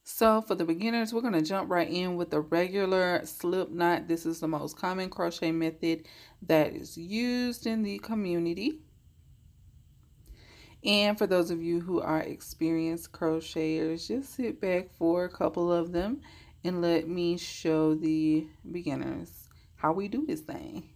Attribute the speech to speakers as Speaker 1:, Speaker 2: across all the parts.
Speaker 1: So for the beginners, we're going to jump right in with the regular slip knot. This is the most common crochet method that is used in the community. And for those of you who are experienced crocheters, just sit back for a couple of them and let me show the beginners how we do this thing.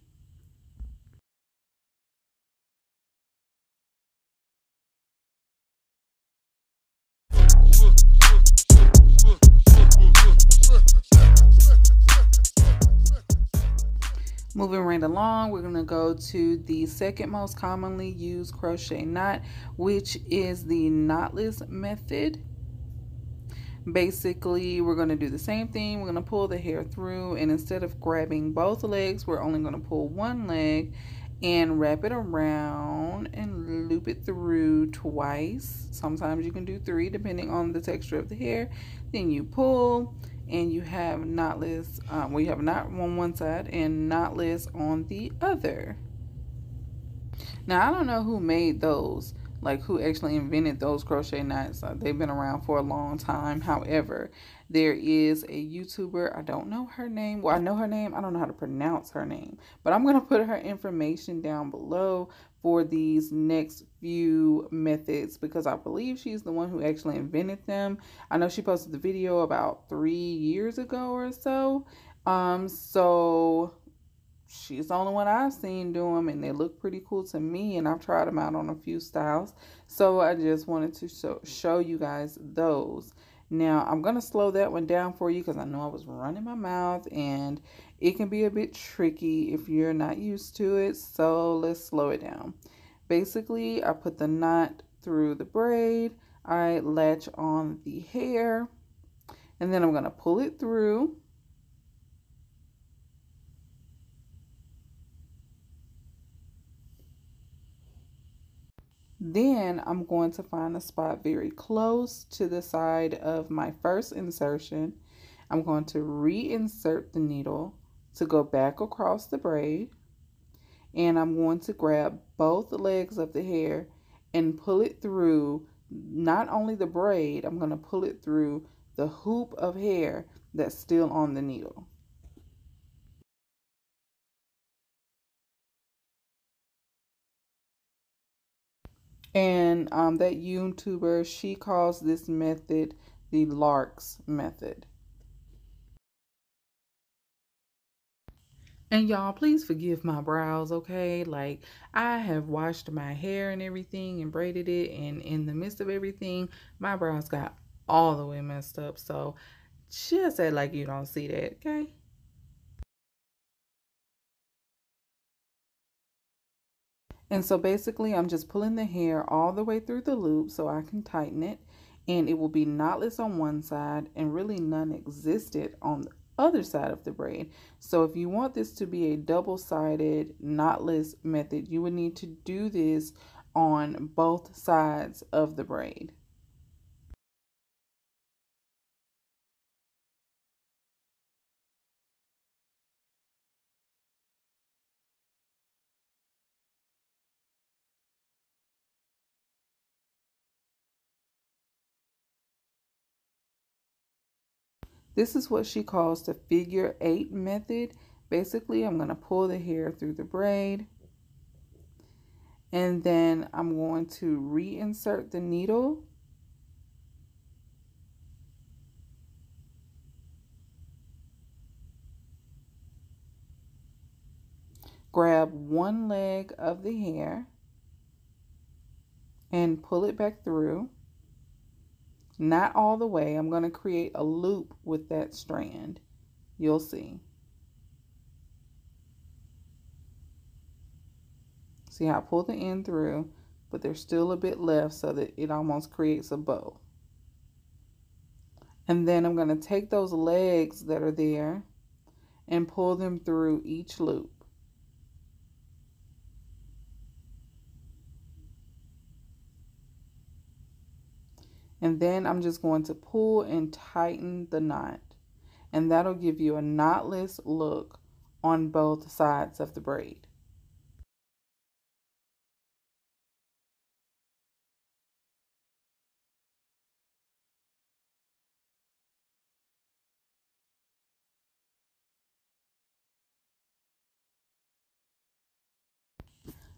Speaker 1: Moving right along, we're going to go to the second most commonly used crochet knot, which is the knotless method. Basically, we're going to do the same thing. We're going to pull the hair through, and instead of grabbing both legs, we're only going to pull one leg and wrap it around and loop it through twice. Sometimes you can do 3 depending on the texture of the hair. Then you pull and you have knotless, you have knot on one side and knotless on the other. Now, I don't know who made those, like who actually invented those crochet knots. They've been around for a long time. However, there is a YouTuber, I don't know her name. Well, I know her name. I don't know how to pronounce her name. But I'm going to put her information down below for these next few methods because I believe she's the one who actually invented them. I know she posted the video about 3 years ago or so. She's the only one I've seen do them, and they look pretty cool to me, and I've tried them out on a few styles. So I just wanted to show you guys those. Now, I'm going to slow that one down for you because I know I was running my mouth, and it can be a bit tricky if you're not used to it. So let's slow it down. Basically, I put the knot through the braid. I latch on the hair, and then I'm going to pull it through. Then I'm going to find a spot very close to the side of my first insertion. I'm going to reinsert the needle to go back across the braid. And I'm going to grab both legs of the hair and pull it through not only the braid, I'm going to pull it through the hoop of hair that's still on the needle. And that YouTuber, she calls this method the Larks Method. And y'all, please forgive my brows, okay? Like, I have washed my hair and everything and braided it, and in the midst of everything, my brows got all the way messed up. So just act like you don't see that, okay? And so basically, I'm just pulling the hair all the way through the loop so I can tighten it. And it will be knotless on one side and really non-existent on the other side of the braid. So if you want this to be a double-sided knotless method, you would need to do this on both sides of the braid. This is what she calls the figure 8 method. Basically, I'm going to pull the hair through the braid, and then I'm going to reinsert the needle. Grab one leg of the hair and pull it back through. Not all the way. I'm going to create a loop with that strand. You'll see. See how I pull the end through, but there's still a bit left so that it almost creates a bow. And then I'm going to take those legs that are there and pull them through each loop. And then I'm just going to pull and tighten the knot. And that'll give you a knotless look on both sides of the braid.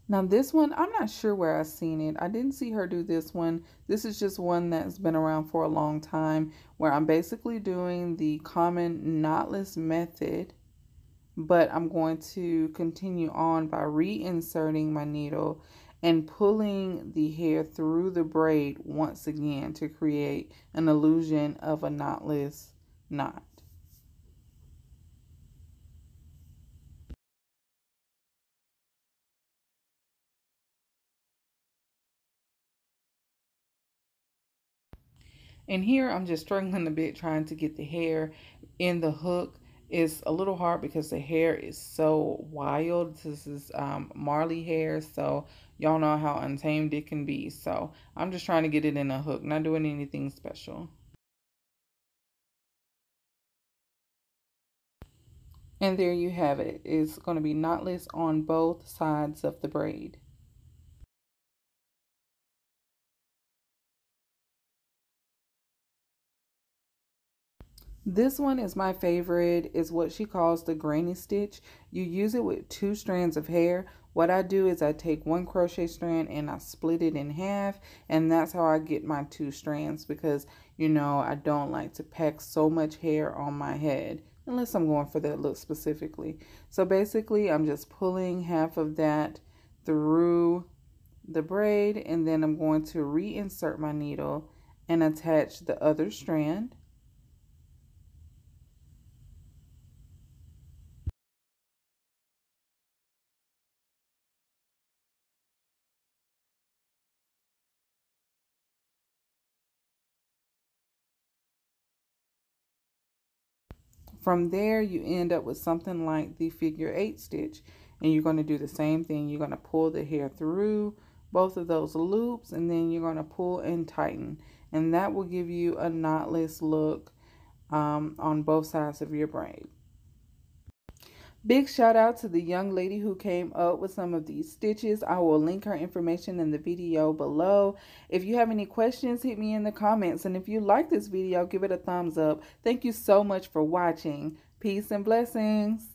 Speaker 1: Now this one, I'm not sure where I've seen it. I didn't see her do this one. This is just one that's been around for a long time, where I'm basically doing the common knotless method, but I'm going to continue on by reinserting my needle and pulling the hair through the braid once again to create an illusion of a knotless knot. And here I'm just struggling a bit trying to get the hair in the hook. It's a little hard because the hair is so wild. This is Marley hair, so y'all know how untamed it can be. So I'm just trying to get it in a hook, not doing anything special. And there you have it. It's going to be knotless on both sides of the braid. This one is my favorite. It's what she calls the granny stitch. You use it with 2 strands of hair. What I do is I take 1 crochet strand and I split it in half, and that's how I get my 2 strands, because you know I don't like to pack so much hair on my head unless I'm going for that look specifically. So basically I'm just pulling half of that through the braid, and then I'm going to reinsert my needle and attach the other strand. From there, you end up with something like the figure 8 stitch, and you're going to do the same thing. You're going to pull the hair through both of those loops, and then you're going to pull and tighten, and that will give you a knotless look on both sides of your braid. Big shout out to the young lady who came up with some of these stitches. I will link her information in the video below. If you have any questions, hit me in the comments. And if you like this video, give it a thumbs up. Thank you so much for watching. Peace and blessings.